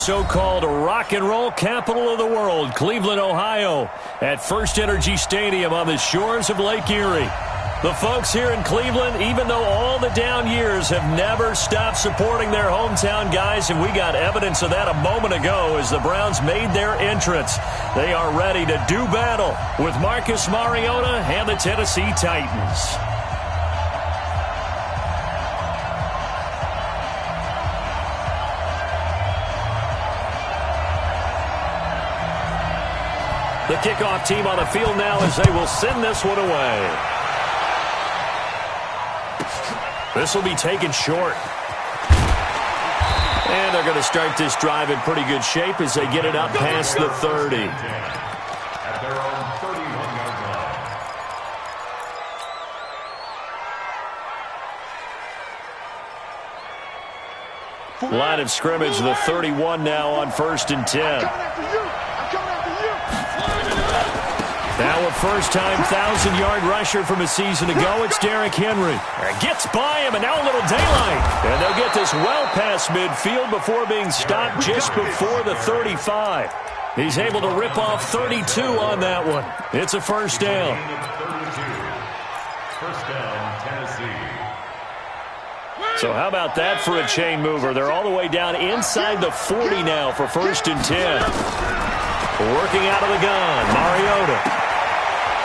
So-called rock and roll capital of the world, Cleveland, Ohio, at First Energy Stadium on the shores of Lake Erie. The folks here in Cleveland, even though all the down years, have never stopped supporting their hometown guys, and we got evidence of that a moment ago as the Browns made their entrance. They are ready to do battle with Marcus Mariota and the Tennessee Titans. The kickoff team on the field now as they will send this one away. This will be taken short. And they're going to start this drive in pretty good shape as they get it up past the 30. At their own 31-yard line. Line of scrimmage, the 31 now on 1st and 10. Now a first-time 1,000-yard rusher from a season ago, it's Derrick Henry. Gets by him, and now a little daylight. And they'll get this well past midfield before being stopped just before the 35. He's able to rip off 32 on that one. It's a first down. First down, Tennessee. So how about that for a chain mover? They're all the way down inside the 40 now for 1st and 10. Working out of the gun, Mariota.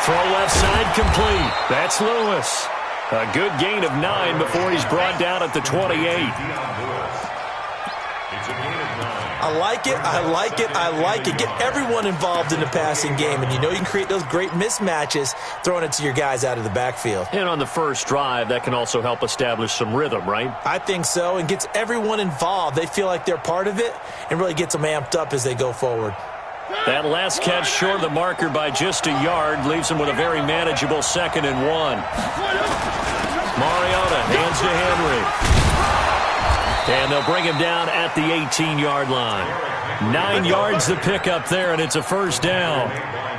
Throw left side complete. That's Lewis. A good gain of 9 before he's brought down at the 28. I like it, I like it, I like it. Get everyone involved in the passing game, and you know you can create those great mismatches throwing it to your guys out of the backfield. And on the first drive, that can also help establish some rhythm, right? I think so, and gets everyone involved. They feel like they're part of it and really gets them amped up as they go forward. That last catch short of the marker by just a yard leaves him with a very manageable 2nd and 1. Mariota hands to Henry. And they'll bring him down at the 18-yard line. 9 yards to pick up there, and it's a first down.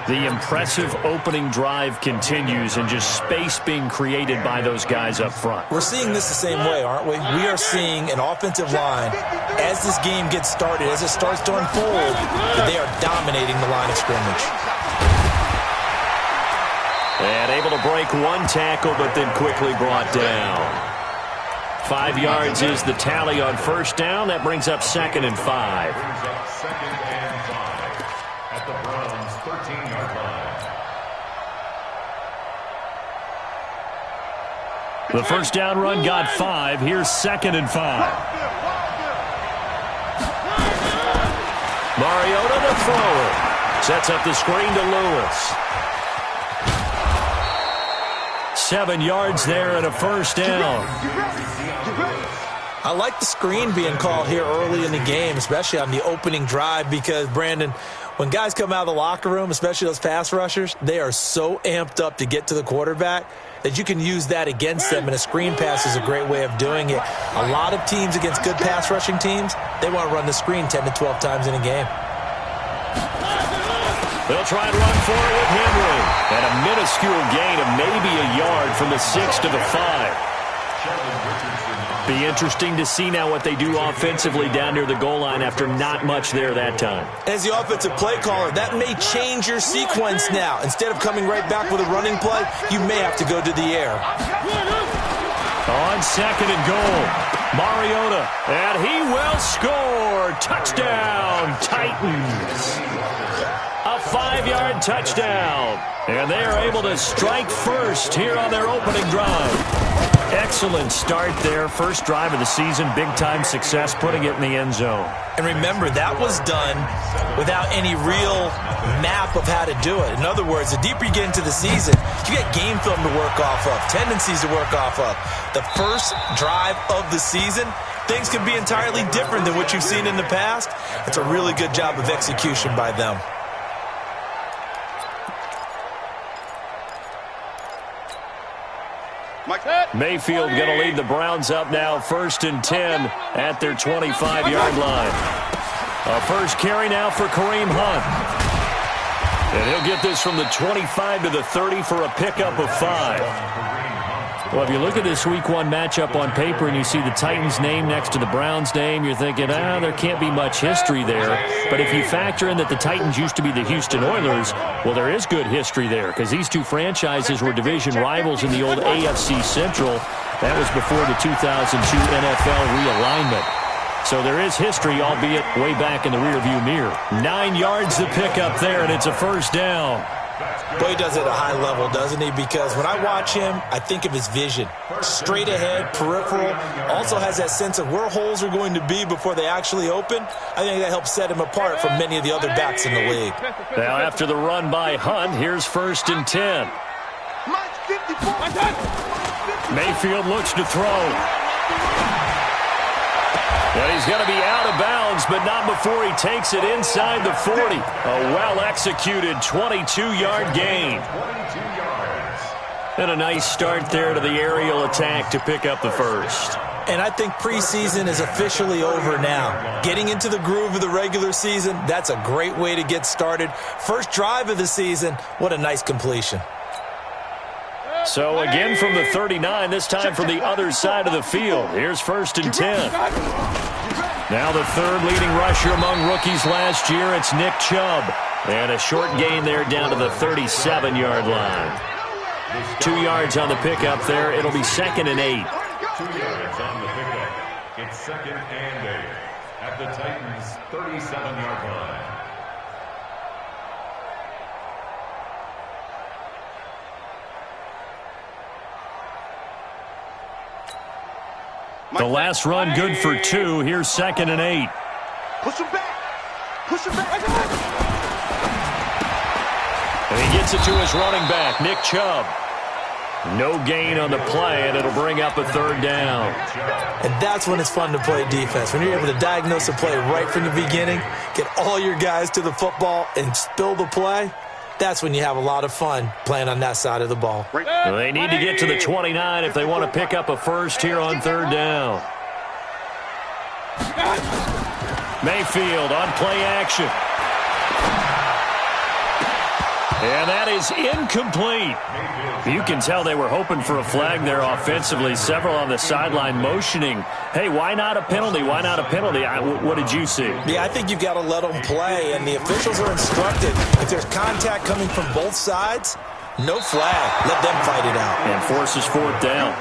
The impressive opening drive continues, and just space being created by those guys up front. We're seeing this the same way, aren't we? We are seeing an offensive line, as this game gets started, as it starts to unfold, that they are dominating the line of scrimmage. And able to break one tackle, but then quickly brought down. 5 yards is the tally on first down. That brings up 2nd and 5. At the Browns' 13-yard line. The first down run got 5. Here's 2nd and 5. Mariota to throw it. Sets up the screen to Lewis. 7 yards there and a first down. I like the screen being called here early in the game, especially on the opening drive, because, Brandon, when guys come out of the locker room, especially those pass rushers, they are so amped up to get to the quarterback that you can use that against them, and a screen pass is a great way of doing it. A lot of teams against good pass rushing teams, they want to run the screen 10 to 12 times in a game. They'll try and run for it with Henry. And a minuscule gain of maybe a yard from the 6 to the 5. Be interesting to see now what they do offensively down near the goal line after not much there that time. As the offensive play caller, that may change your sequence now. Instead of coming right back with a running play, you may have to go to the air. On 2nd and goal, Mariota, and he will score. Touchdown, Titans. A 5-yard touchdown. And they are able to strike first here on their opening drive. Excellent start there. First drive of the season. Big-time success putting it in the end zone. And remember, that was done without any real map of how to do it. In other words, the deeper you get into the season, you get game film to work off of, tendencies to work off of. The first drive of the season, things can be entirely different than what you've seen in the past. It's a really good job of execution by them. Mayfield going to lead the Browns up now, 1st and 10 at their 25-yard line. A first carry now for Kareem Hunt. And he'll get this from the 25 to the 30 for a pickup of 5. Well, if you look at this Week 1 matchup on paper and you see the Titans name next to the Browns name, you're thinking, there can't be much history there. But if you factor in that the Titans used to be the Houston Oilers, well, there is good history there because these two franchises were division rivals in the old AFC Central. That was before the 2002 NFL realignment. So there is history, albeit way back in the rearview mirror. 9 yards to pick up there, and it's a first down. Boy, he does it at a high level, doesn't he? Because when I watch him, I think of his vision. Straight ahead, peripheral. Also has that sense of where holes are going to be before they actually open. I think that helps set him apart from many of the other backs in the league. Now, after the run by Hunt, here's 1st and 10. Mayfield looks to throw. And he's going to be out of bounds, but not before he takes it inside the 40. A well-executed 22-yard gain. And a nice start there to the aerial attack to pick up the first. And I think preseason is officially over now. Getting into the groove of the regular season, that's a great way to get started. First drive of the season, what a nice completion. So again from the 39, this time from the other side of the field. Here's 1st and 10. Now the third leading rusher among rookies last year, it's Nick Chubb. And a short gain there down to the 37-yard line. 2 yards on the pickup there. It'll be 2nd and 8. 2 yards on the pickup. It's 2nd and 8 at the Titans' 37-yard line. The last run good for 2. Here's 2nd and 8. Push him back. Push him back. And he gets it to his running back, Nick Chubb. No gain on the play, and it'll bring up a 3rd down. And that's when it's fun to play defense. When you're able to diagnose a play right from the beginning, get all your guys to the football, and spill the play, that's when you have a lot of fun playing on that side of the ball. They need to get to the 29 if they want to pick up a first here on 3rd down. Mayfield on play action. And that is incomplete. You can tell they were hoping for a flag there offensively. Several on the sideline motioning. Hey, why not a penalty? Why not a penalty? What did you see? Yeah, I think you've got to let them play, and the officials are instructed. If there's contact coming from both sides, no flag. Let them fight it out. And forces 4th down.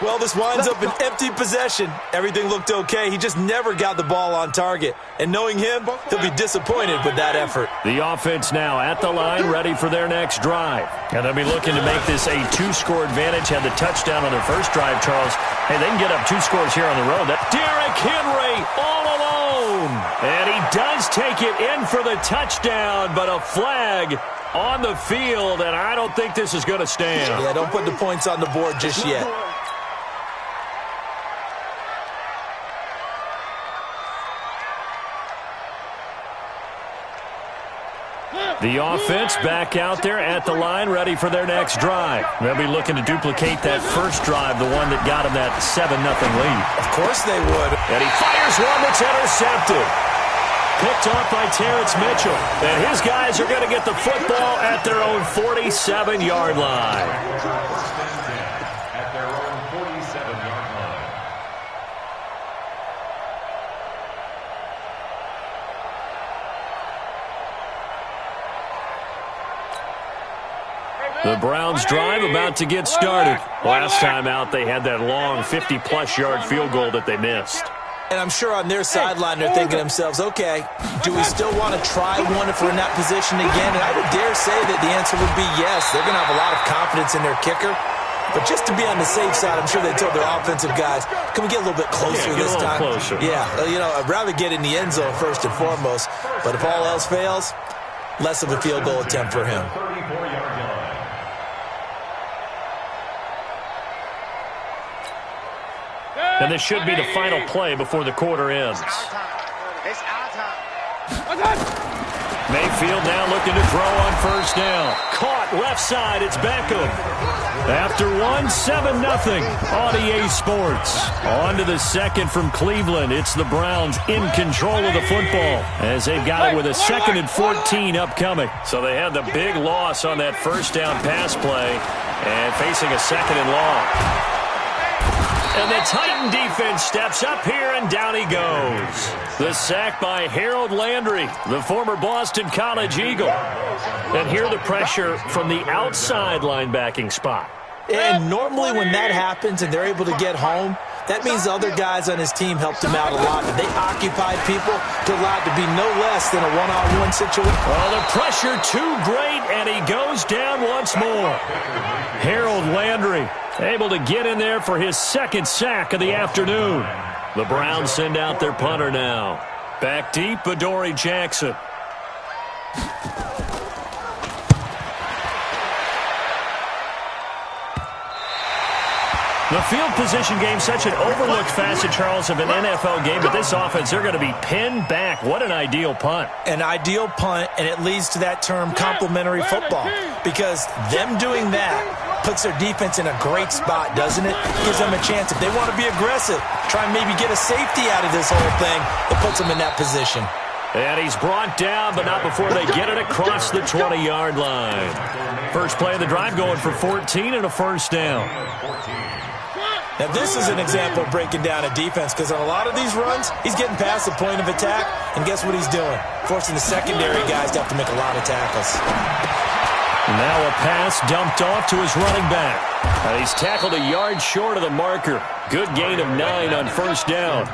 Well, this winds up an empty possession. Everything looked okay. He just never got the ball on target. And knowing him, he'll be disappointed with that effort. The offense now at the line, ready for their next drive. And they'll be looking to make this a 2-score advantage. Had the touchdown on their first drive, Charles. Hey, they can get up 2 scores here on the road. Derrick Henry all alone. And he does take it in for the touchdown, but a flag on the field, and I don't think this is going to stand. Yeah, don't put the points on the board just yet. The offense back out there at the line, ready for their next drive. They'll be looking to duplicate that first drive, the one that got them that 7-0 lead. Of course they would. And he fires one that's intercepted. Picked off by Terrence Mitchell. And his guys are going to get the football at their own 47-yard line. At their own 47-yard line. The Browns drive about to get started. Last time out, they had that long 50-plus yard field goal that they missed. And I'm sure on their sideline they're thinking to themselves, okay, do we still want to try one if we're in that position again? And I would dare say that the answer would be yes. They're going to have a lot of confidence in their kicker. But just to be on the safe side, I'm sure they told their offensive guys, can we get a little bit closer this time? Closer. Yeah, I'd rather get in the end zone first and foremost. But if all else fails, less of a field goal attempt for him. 34-yard line. And this should be the final play before the quarter ends. It's our time. Mayfield now looking to throw on first down. Caught left side. It's Beckham. After 7-0 on EA Sports. On to the second from Cleveland. It's the Browns in control of the football as they've got it with a 2nd and 14 upcoming. So they had the big loss on that first down pass play. And facing a 2nd and long. And the Titan defense steps up here, and down he goes. The sack by Harold Landry, the former Boston College Eagle. And here the pressure from the outside linebacking spot. And normally when that happens and they're able to get home, that means the other guys on his team helped him out a lot. And they occupied people to allow it to be no less than a one-on-one situation. Well, the pressure too great, and he goes down once more. Harold Landry able to get in there for his 2nd sack of the afternoon. The Browns send out their punter now. Back deep, Adoree Jackson. The field position game, such an overlooked facet, Charles, of an NFL game, but this offense, they're going to be pinned back. What an ideal punt. An ideal punt, and it leads to that term complementary football, because them doing that puts their defense in a great spot, doesn't it? Gives them a chance. If they want to be aggressive, try and maybe get a safety out of this whole thing, it puts them in that position. And he's brought down, but not before they get it across the 20-yard line. First play of the drive going for 14 and a 1st down. Now, this is an example of breaking down a defense, because on a lot of these runs, he's getting past the point of attack, and guess what he's doing? Forcing the secondary guys to have to make a lot of tackles. Now a pass dumped off to his running back. He's tackled a yard short of the marker. Good gain of 9 on 1st down.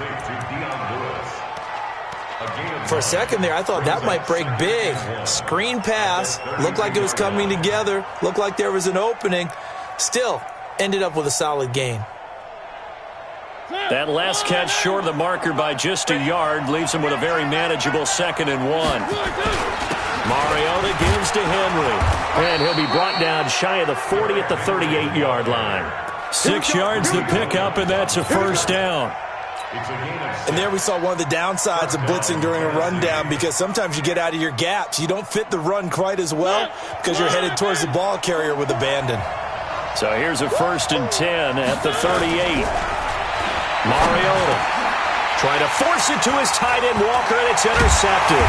For a second there, I thought that might break big. Screen pass, looked like it was coming together, looked like there was an opening. Still, ended up with a solid gain. That last catch short of the marker by just a yard leaves him with a very manageable 2nd and 1. Mariota gives to Henry, and he'll be brought down shy of the 40 at the 38-yard line. 6 yards the pickup, and that's a 1st down. And there we saw one of the downsides of blitzing during a rundown, because sometimes you get out of your gaps. You don't fit the run quite as well because you're headed towards the ball carrier with abandon. So here's a 1st and 10 at the 38. Mariota trying to force it to his tight end Walker, and it's intercepted.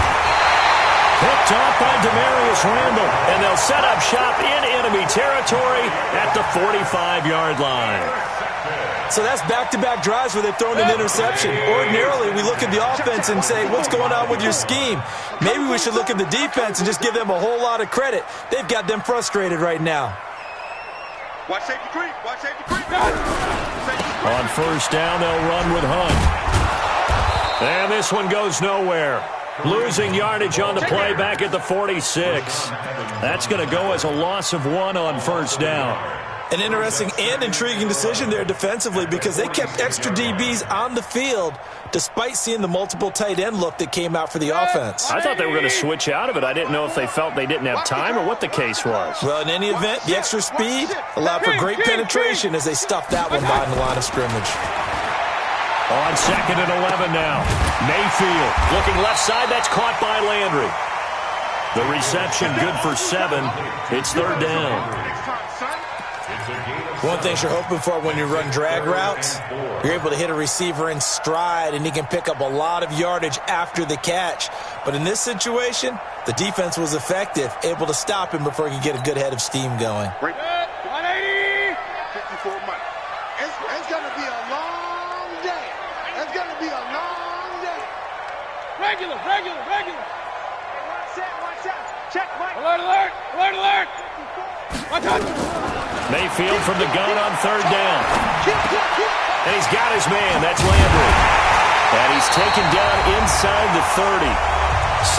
Picked off by Demarius Randall, and they'll set up shop in enemy territory at the 45-yard line. So that's back-to-back drives where they've thrown an interception. Ordinarily, we look at the offense and say, what's going on with your scheme? Maybe we should look at the defense and just give them a whole lot of credit. They've got them frustrated right now. Watch safety creep. Watch safety creep. On 1st down, they'll run with Hunt. And this one goes nowhere. Losing yardage on the play back at the 46. That's going to go as a loss of 1 on 1st down. An interesting and intriguing decision there defensively, because they kept extra DBs on the field despite seeing the multiple tight end look that came out for the offense. I thought they were going to switch out of it. I didn't know if they felt they didn't have time or what the case was. Well, in any event, the extra speed allowed for great penetration as they stuffed that one behind the line of scrimmage. On 2nd and 11 now. Mayfield looking left side. That's caught by Landry. The reception good for 7. It's 3rd down. One thing you're hoping for when you run drag routes, you're able to hit a receiver in stride, and he can pick up a lot of yardage after the catch. But in this situation, the defense was effective, able to stop him before he could get a good head of steam going. 180. 54 money. It's going to be a long day. It's going to be a long day. Regular. Watch out. Check, Mike. Alert. Watch out. Mayfield from the gun on 3rd down. And he's got his man. That's Landry. And he's taken down inside the 30.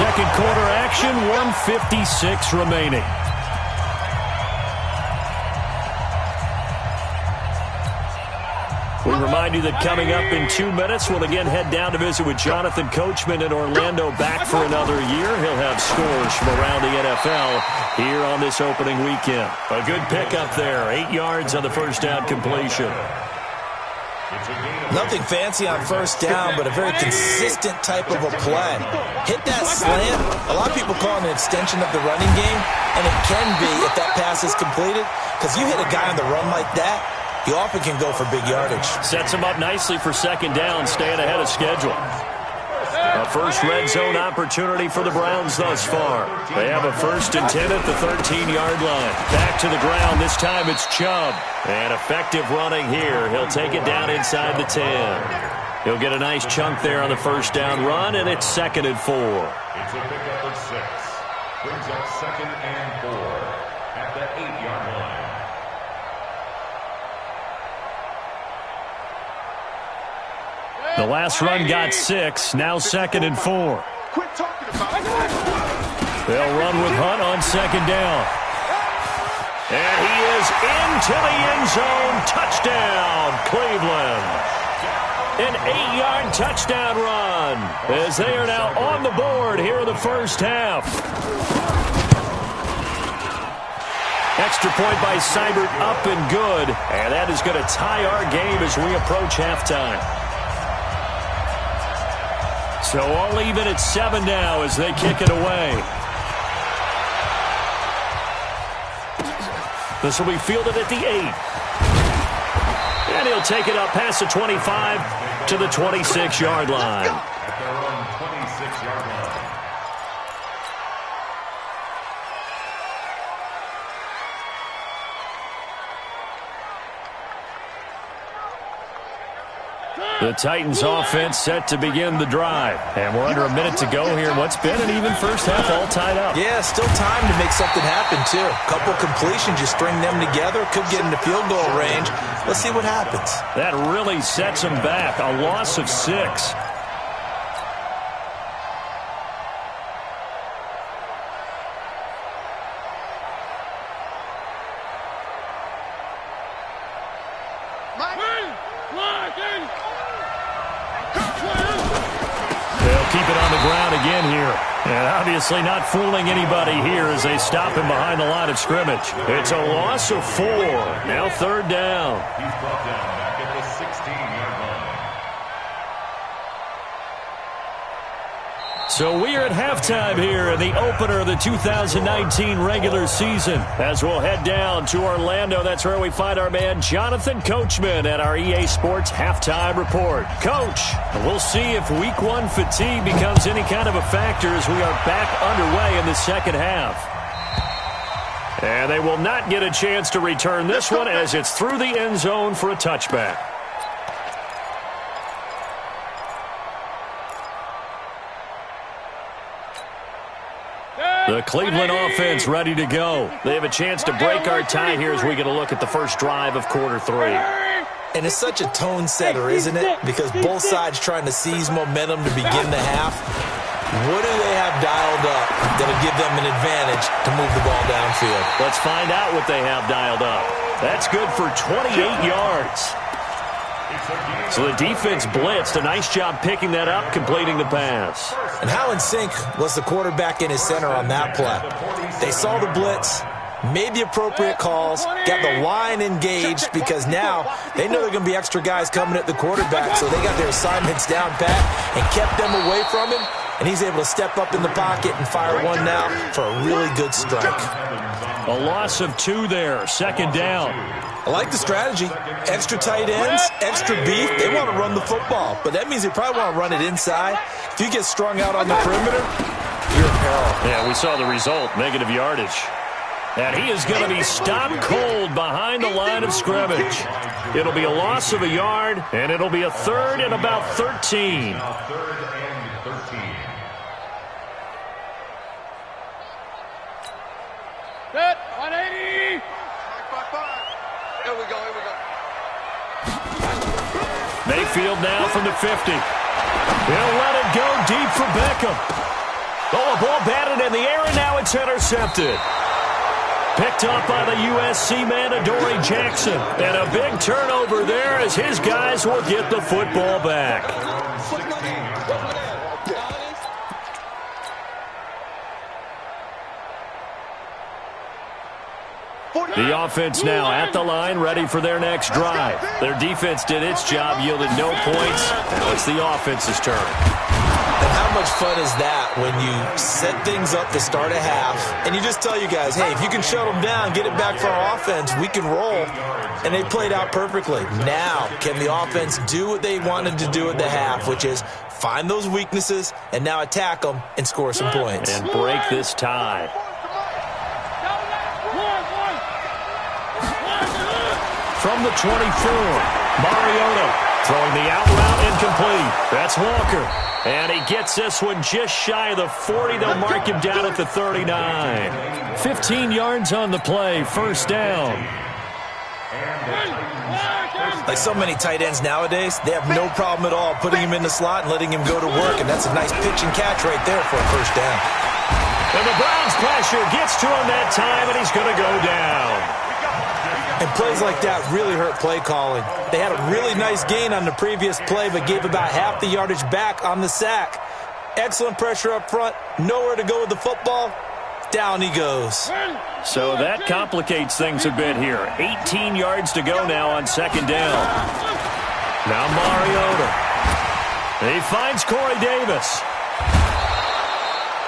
2nd quarter action, 1:56 remaining. We remind you that coming up in 2 minutes, we'll again head down to visit with Jonathan Coachman in Orlando, back for another year. He'll have scores from around the NFL here on this opening weekend. A good pickup there, 8 yards on the 1st down completion. Nothing fancy on 1st down, but a very consistent type of a play. Hit that slant. A lot of people call it an extension of the running game, and it can be if that pass is completed, because you hit a guy on the run like that, he often can go for big yardage. Sets him up nicely for 2nd down, staying ahead of schedule. A first red zone opportunity for the Browns thus far. They have a 1st and 10 at the 13-yard line. Back to the ground. This time it's Chubb. And effective running here. He'll take it down inside the 10. He'll get a nice chunk there on the first down run, and it's 2nd and 4. It's a pickup of 6. Brings up 2nd and 4 at the 8-yard line. The last run got 6. Now 2nd and 4. Quit talking about it. They'll run with Hunt on 2nd down. And he is into the end zone. Touchdown, Cleveland. An 8-yard touchdown run as they are now on the board here in the first half. Extra point by Seibert, up and good. And that is going to tie our game as we approach halftime. So all even at 7 now as they kick it away. This will be fielded at the 8. And he'll take it up past the 25 to the 26-yard line. At their own 26-yard line. The Titans offense set to begin the drive. And we're under a minute to go here in what's been an even first half, all tied up. Yeah, still time to make something happen, too. Couple completions, you string them together, could get into field goal range. Let's see what happens. That really sets them back. A loss of 6. Keep it on the ground again here. And obviously not fooling anybody here as they stop him behind the line of scrimmage. It's a loss of 4. Now 3rd down. He's brought down back at the 16-yard line. So we are at halftime here in the opener of the 2019 regular season. As we'll head down to Orlando, that's where we find our man Jonathan Coachman at our EA Sports Halftime Report. Coach, we'll see if Week 1 fatigue becomes any kind of a factor as we are back underway in the second half. And they will not get a chance to return this one as it's through the end zone for a touchback. The Cleveland offense ready to go. They have a chance to break our tie here as we get a look at the first drive of quarter 3. And it's such a tone setter, isn't it? Because both sides trying to seize momentum to begin the half. What do they have dialed up that'll give them an advantage to move the ball downfield? Let's find out what they have dialed up. That's good for 28 yards. So the defense blitzed. A nice job picking that up, completing the pass. And how in sync was the quarterback in his center on that play? They saw the blitz, made the appropriate calls, got the line engaged because now they know there are going to be extra guys coming at the quarterback, so they got their assignments down pat and kept them away from him, and he's able to step up in the pocket and fire one now for a really good strike. A loss of 2 there, 2nd down. I like the strategy. Extra tight ends, extra beef. They want to run the football, but that means they probably want to run it inside. If you get strung out on the perimeter, you're in peril. Yeah, we saw the result, negative yardage. And he is going to be stopped cold behind the line of scrimmage. It'll be a loss of a yard, and it'll be a 3rd and about 13. Now 3rd and 13. Set, 180. Here we go, here we go. Mayfield now from the 50. He'll let it go deep for Beckham. Oh, a ball batted in the air, and now it's intercepted. Picked up by the USC man, Adoree Jackson. And a big turnover there as his guys will get the football back. The offense now at the line, ready for their next drive. Their defense did its job, yielded no points. Now it's the offense's turn. And how much fun is that when you set things up to start a half and you just tell you guys, hey, if you can shut them down, get it back for our offense, we can roll. And they played out perfectly. Now, can the offense do what they wanted to do at the half, which is find those weaknesses and now attack them and score some points. And break this tie. From the 24, Mariota throwing the out route incomplete. That's Walker. And he gets this one just shy of the 40. They'll mark him down at the 39. 15 yards on the play, first down. Like so many tight ends nowadays, they have no problem at all putting him in the slot and letting him go to work, and that's a nice pitch and catch right there for a first down. And the Browns pressure gets to him that time, and he's going to go down. And plays like that really hurt play calling. They had a really nice gain on the previous play, but gave about half the yardage back on the sack. Excellent pressure up front, nowhere to go with the football. Down he goes. So that complicates things a bit here. 18 yards to go now on second down. Now Mariota. He finds Corey Davis.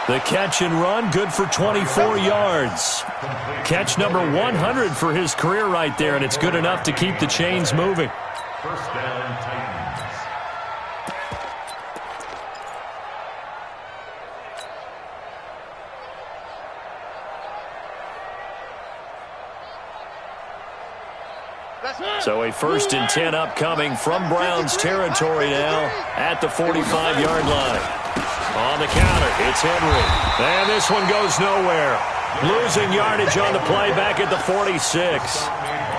The catch and run, good for 24 yards. Catch number 100 for his career right there, and it's good enough to keep the chains moving. First down, Titans. So a 1st and 10 upcoming from Browns territory now at the 45-yard line. On the counter, it's Henry. And this one goes nowhere. Losing yardage on the play back at the 46.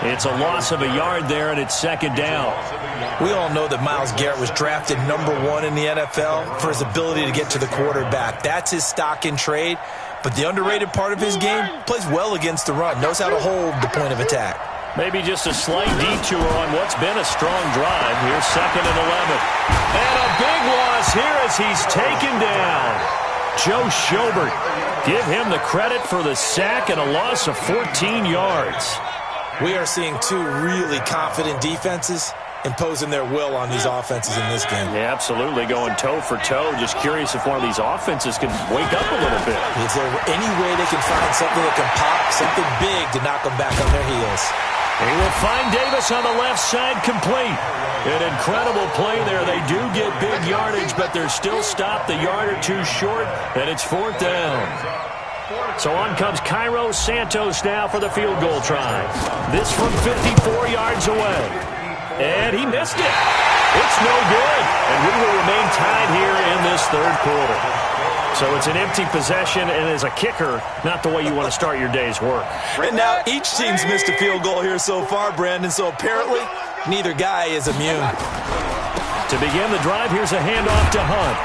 It's a loss of a yard there, and it's second down. We all know that Myles Garrett was drafted #1 in the NFL for his ability to get to the quarterback. That's his stock in trade. But the underrated part of his game, plays well against the run, knows how to hold the point of attack. Maybe just a slight detour on what's been a strong drive. Here's 2nd and 11. And a big loss here as he's taken down. Joe Schobert. Give him the credit for the sack and a loss of 14 yards. We are seeing two really confident defenses imposing their will on these offenses in this game. Yeah, absolutely, going toe for toe. Just curious if one of these offenses can wake up a little bit. Is there any way they can find something that can pop, something big to knock them back on their heels? He will find Davis on the left side complete. An incredible play there. They do get big yardage, but they're still stopped a yard or two short, and it's 4th down. So on comes Cairo Santos now for the field goal try. This from 54 yards away. And he missed it. It's no good. And we will remain tied here in this third quarter. So it's an empty possession, and as a kicker, not the way you want to start your day's work. And now each team's missed a field goal here so far, Brandon, so apparently neither guy is immune. To begin the drive, here's a handoff to Hunt.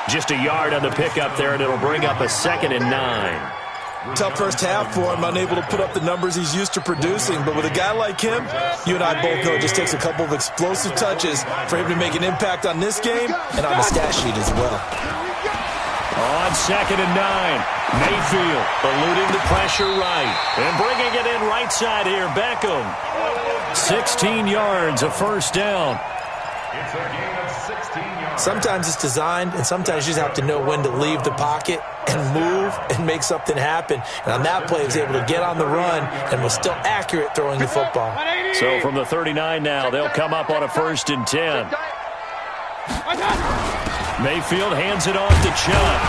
Just a yard on the pickup there, and it'll bring up a 2nd and 9. Tough first half for him, unable to put up the numbers he's used to producing. But with a guy like him, you and I both know it just takes a couple of explosive touches for him to make an impact on this game and on the stat sheet as well. On 2nd and 9, Mayfield eluding the pressure right. And bringing it in right side here, Beckham. 16 yards, a first down. It's a gain of 16 yards. Sometimes it's designed, and sometimes you just have to know when to leave the pocket and move and make something happen. And on that play, he was able to get on the run and was still accurate throwing the football. So from the 39 now, they'll come up on a 1st and 10. Mayfield hands it off to Chubb.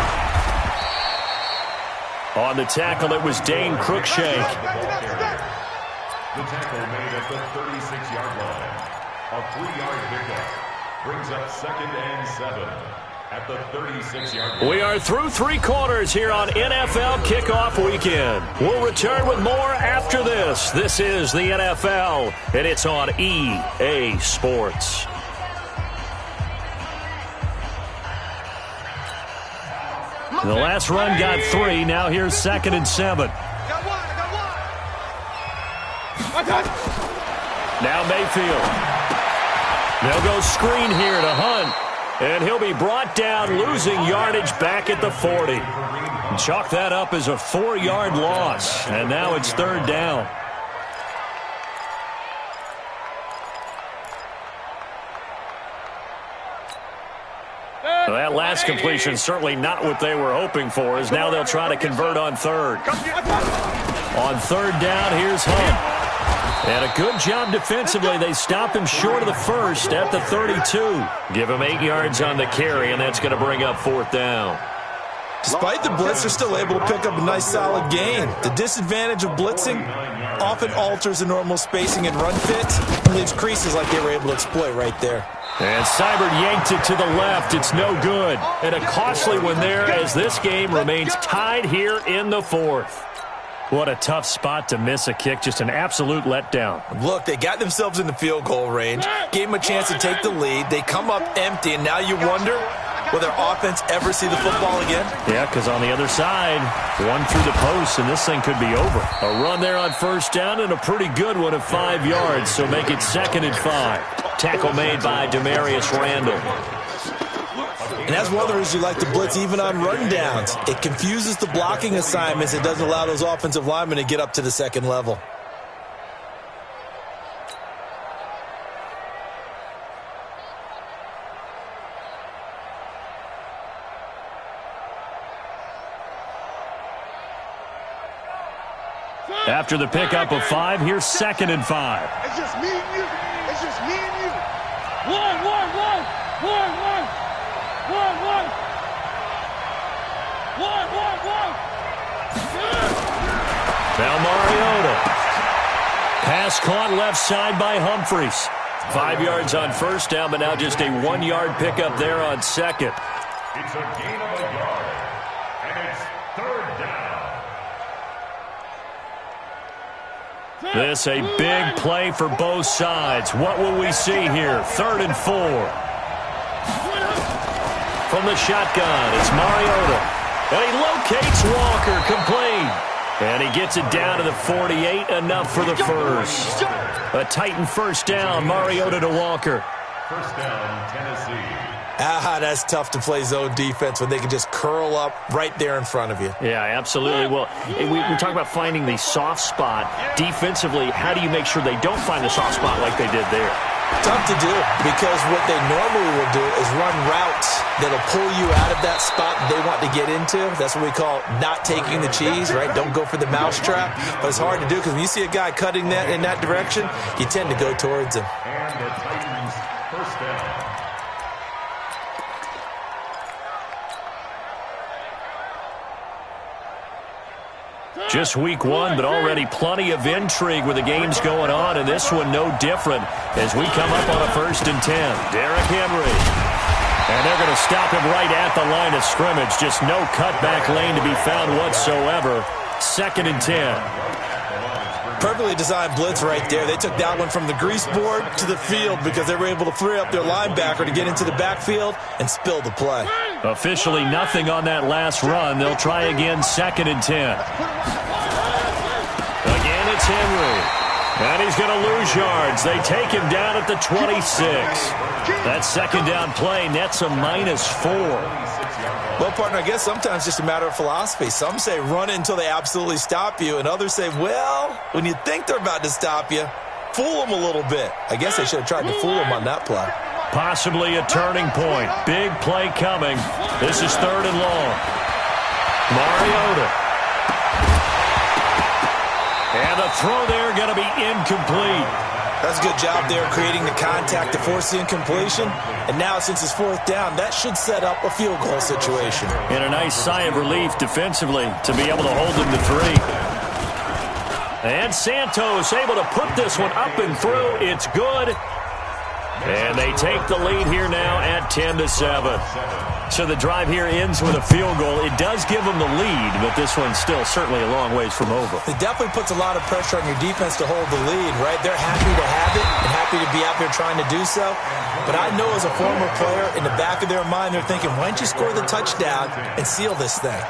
On the tackle, it was Dane Cruikshank. The tackle made at the 36-yard line. A 3-yard pickup brings up 2nd and 7 at the 36-yard line. We are through 3 quarters here on NFL Kickoff Weekend. We'll return with more after this. This is the NFL, and it's on EA Sports. The last run got 3. Now here's 2nd and 7. Now Mayfield. They'll go screen here to Hunt. And he'll be brought down, losing yardage back at the 40. Chalk that up as a 4-yard loss. And now it's 3rd down. That last completion certainly not what they were hoping for, as now they'll try to convert on third. On third down, here's Hunt. And a good job defensively. They stop him short of the first at the 32. Give him 8 yards on the carry, and that's going to bring up fourth down. Despite the blitz, they're still able to pick up a nice solid gain. The disadvantage of blitzing often alters the normal spacing and run fits and leaves creases like they were able to exploit right there. And Seibert yanked it to the left. It's no good. And a costly one there as this game remains tied here in the fourth. What a tough spot to miss a kick. Just an absolute letdown. Look, they got themselves in the field goal range, gave them a chance to take the lead. They come up empty, and now you wonder, will their offense ever see the football again? Yeah, because on the other side, one through the post, and this thing could be over. A run there on first down and a pretty good one of 5 yards, so make it 2nd and 5. Tackle made by Demarius Randall. And that's one of the reasons you like to blitz even on rundowns. It confuses the blocking assignments. It doesn't allow those offensive linemen to get up to the second level. After the pickup of 5, here's 2nd and 5. It's just me and you. It's just me and you. One. Now Mariota. Pass caught left side by Humphries. 5 yards on first down, but now just a 1 yard pickup there on second. It's a gain of a yard, and it's third down. This a big play for both sides. What will we see here? 3rd and 4. From the shotgun, it's Mariota. And he locates Walker, complete. And he gets it down to the 48, enough for the first. A Titan first down, Mariota to Walker. First down, Tennessee. That's tough to play zone defense when they can just curl up right there in front of you. Yeah, absolutely. Well, we talk about finding the soft spot. Defensively, how do you make sure they don't find the soft spot like they did there? Tough to do, because what they normally will do is run routes that'll pull you out of that spot they want to get into. That's what we call not taking the cheese, right? Don't go for the mousetrap. But it's hard to do, because when you see a guy cutting that in that direction, you tend to go towards him. And the Titans first down. Just week 1, but already plenty of intrigue with the games going on, and this one no different as we come up on a 1st and 10. Derrick Henry. And they're going to stop him right at the line of scrimmage. Just no cutback lane to be found whatsoever. 2nd and 10. Perfectly designed blitz right there. They took that one from the grease board to the field because they were able to free up their linebacker to get into the backfield and spill the play. Officially nothing on that last run. They'll try again, 2nd and 10. Again, it's Henry. And he's going to lose yards. They take him down at the 26. That 2nd down play nets a -4. Well, partner, I guess sometimes it's just a matter of philosophy. Some say run it until they absolutely stop you, and others say, well, when you think they're about to stop you, fool them a little bit. I guess they should have tried to fool them on that play. Possibly a turning point. Big play coming. This is 3rd and long. Mariota. And the throw there going to be incomplete. That's a good job there creating the contact to force the incompletion. And now, since it's 4th down, that should set up a field goal situation. And a nice sigh of relief defensively to be able to hold them to 3. And Santos able to put this one up and through. It's good. And they take the lead here now at 10-7. So the drive here ends with a field goal. It does give them the lead, but this one's still certainly a long ways from over. It definitely puts a lot of pressure on your defense to hold the lead, right? They're happy to have it and happy to be out there trying to do so. But I know as a former player, in the back of their mind, they're thinking, why don't you score the touchdown and seal this thing?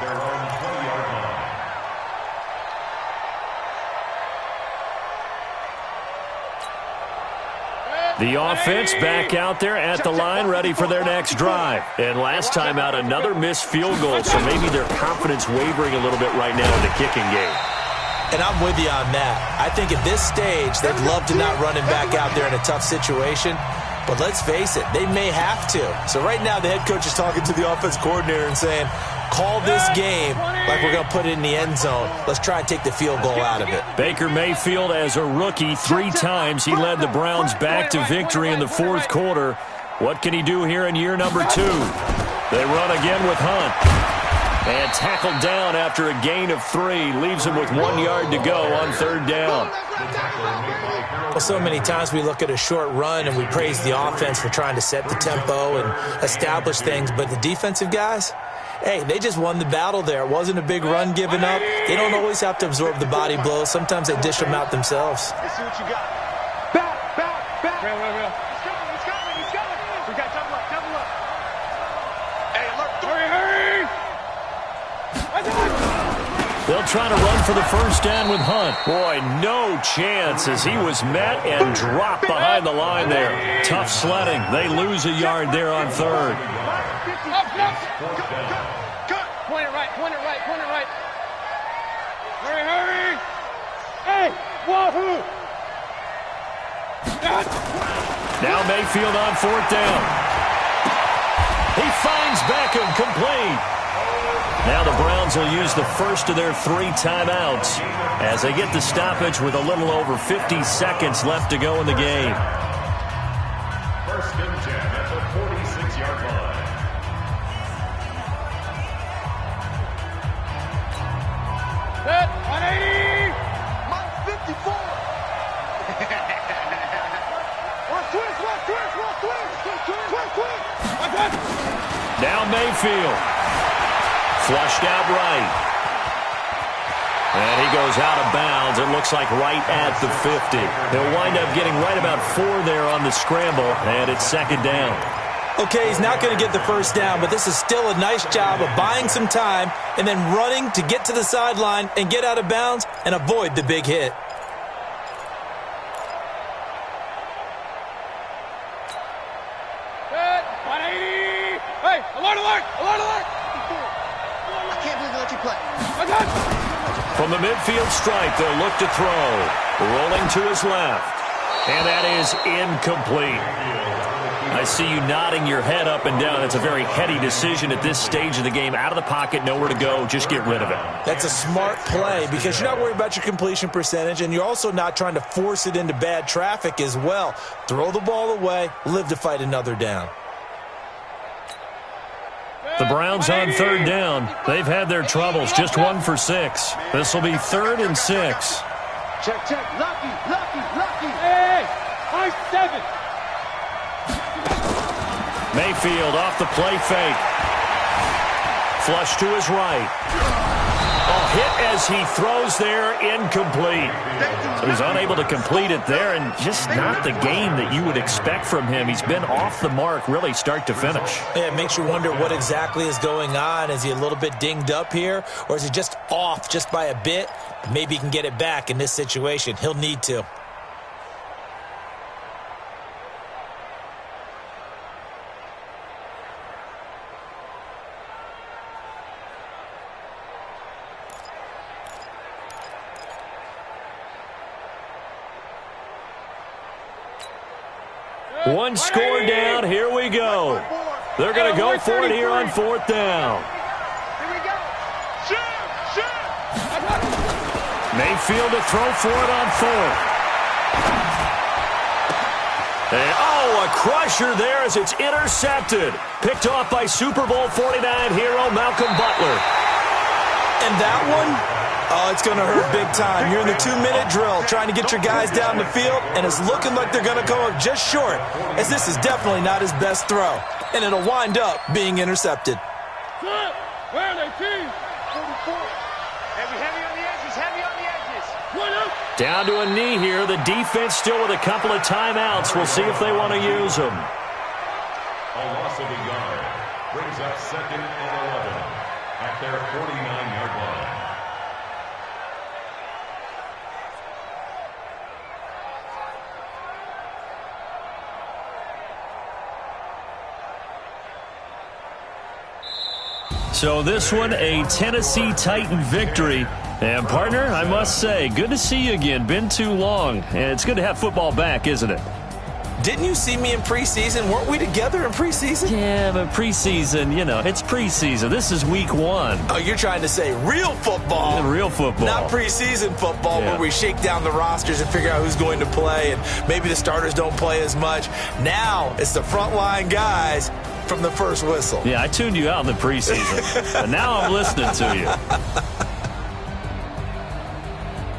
The offense back out there at the line, ready for their next drive. And last time out, another missed field goal, so maybe their confidence wavering a little bit right now in the kicking game. And I'm with you on that. I think at this stage, they'd love to not run him back out there in a tough situation. But let's face it, they may have to. So right now the head coach is talking to the offense coordinator and saying, call this game like we're going to put it in the end zone. Let's try and take the field goal out of it. Baker Mayfield, as a rookie, 3 times he led the Browns back to victory in the fourth quarter. What can he do here in year number 2? They run again with Hunt. And tackled down after a gain of 3. Leaves him with 1 yard to go on 3rd down. Well, so many times we look at a short run and we praise the offense for trying to set the tempo and establish things. But the defensive guys, hey, they just won the battle there. It wasn't a big run given up. They don't always have to absorb the body blows. Sometimes they dish them out themselves. Let's see what you got. Back. Real. He's coming. We got double up. Hey, look. Hurry. They'll try to run for the first down with Hunt. Boy, no chance as he was met and dropped behind the line there. Tough sledding. They lose a yard there on 3rd. Point it right. Hurry. Hey, wahoo! Now Mayfield on 4th down. He finds Beckham, complete. Now the Browns will use the first of their 3 timeouts as they get the stoppage with a little over 50 seconds left to go in the game. 1st and 10 at the 46-yard line. Set, 180! Mike 54. Twist. Now Mayfield. Flushed out right. And he goes out of bounds. It looks like right at the 50. He'll wind up getting right about 4 there on the scramble, and it's 2nd down. Okay, he's not going to get the first down, but this is still a nice job of buying some time and then running to get to the sideline and get out of bounds and avoid the big hit. Set, 180! Hey, alert! I can't believe they let you play. From the midfield stripe, they'll look to throw. Rolling to his left. And that is incomplete. I see you nodding your head up and down. It's a very heady decision at this stage of the game. Out of the pocket, nowhere to go. Just get rid of it. That's a smart play because you're not worried about your completion percentage, and you're also not trying to force it into bad traffic as well. Throw the ball away, live to fight another down. The Browns on 3rd down. They've had their troubles. Just 1 for 6. This will be 3rd and 6. Check. Lucky. Hey, high 7! Mayfield off the play fake. Flush to his right. A hit as he throws there, incomplete. So he's unable to complete it there, and just not the game that you would expect from him. He's been off the mark really start to finish. Yeah, it makes you wonder what exactly is going on. Is he a little bit dinged up here, or is he just off just by a bit? Maybe he can get it back in this situation. He'll need to. One score down. Here we go. They're going to go for it here on 4th down. Here we go. Shoot. Mayfield to throw for it on 4th. And, a crusher there as it's intercepted. Picked off by Super Bowl 49 hero Malcolm Butler. And that one, it's going to hurt big time. You're in the 2-minute drill trying to get your guys down the field, and it's looking like they're going to come up just short, as this is definitely not his best throw, and it'll wind up being intercepted. Where are they, team? 44. Heavy on the edges. Down to a knee here. The defense still with a couple of timeouts. We'll see if they want to use them. A loss of a yard brings up 2nd and 11 at their 49-yard line. So this one, a Tennessee Titan victory. And, partner, I must say, good to see you again. Been too long. And it's good to have football back, isn't it? Didn't you see me in preseason? Weren't we together in preseason? Yeah, but preseason, you know, it's preseason. This is week 1. Oh, you're trying to say real football. Yeah, real football. Not preseason football Yeah. where we shake down the rosters and figure out who's going to play, and maybe the starters don't play as much. Now it's the frontline guys from the first whistle. Yeah, I tuned you out in the preseason, but now I'm listening to you.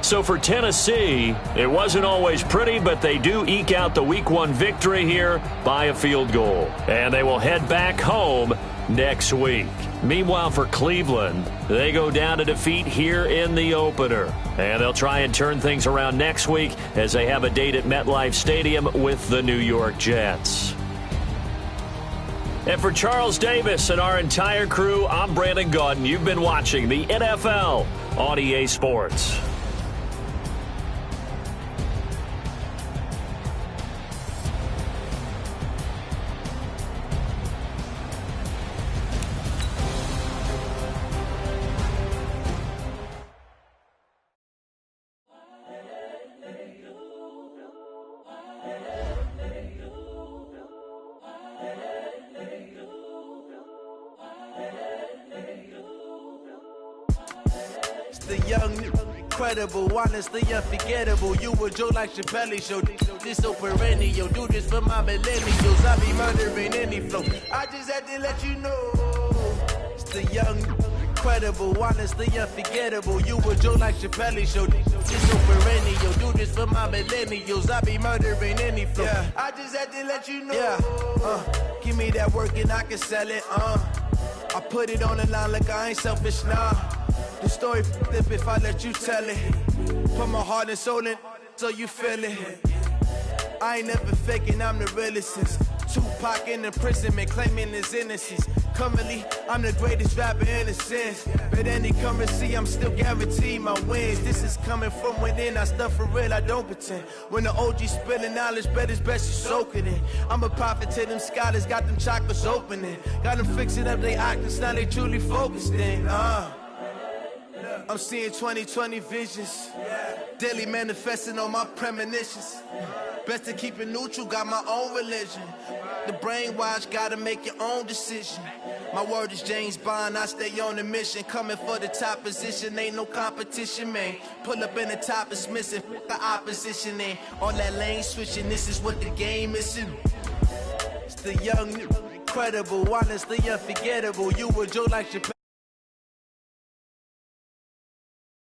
So for Tennessee, it wasn't always pretty, but they do eke out the Week 1 victory here by a field goal. And they will head back home next week. Meanwhile, for Cleveland, they go down to defeat here in the opener. And they'll try and turn things around next week as they have a date at MetLife Stadium with the New York Jets. And for Charles Davis and our entire crew, I'm Brandon Gaudin. You've been watching the NFL on EA Sports. The young, incredible, honestly unforgettable. You a joke like Chappelle Show. This so perennial. Do this for my millennials. I be murdering any flow. I just had to let you know. It's the young, incredible, honestly unforgettable. You a joke like Chappelle Show. This so perennial. Do this for my millennials. I be murdering any flow. Yeah. I just had to let you know. Yeah. Give me that work and I can sell it. I put it on the line like I ain't selfish, nah. The story flip if I let you tell it. Put my heart and soul in so you feel it. I ain't never faking, I'm the realest since Tupac in imprisonment, claiming his innocence. Currently, I'm the greatest rapper in a sense. But any currency, I'm still guaranteed my wins. This is coming from within, I stuff for real, I don't pretend. When the OG spilling knowledge, bet it's best you soak it in. I'm a prophet to them scholars, got them chakras opening. Got them fixing up they octaves, now they truly focused in. I'm seeing 2020 visions. Daily manifesting on my premonitions. Best to keep it neutral, got my own religion. The brainwash, gotta make your own decision. My word is James Bond, I stay on a mission. Coming for the top position, ain't no competition, man. Pull up in the top, it's missing, the opposition ain't. On that lane switching, this is what the game is. It's the young, incredible, honestly unforgettable. You a joke like Chappelle.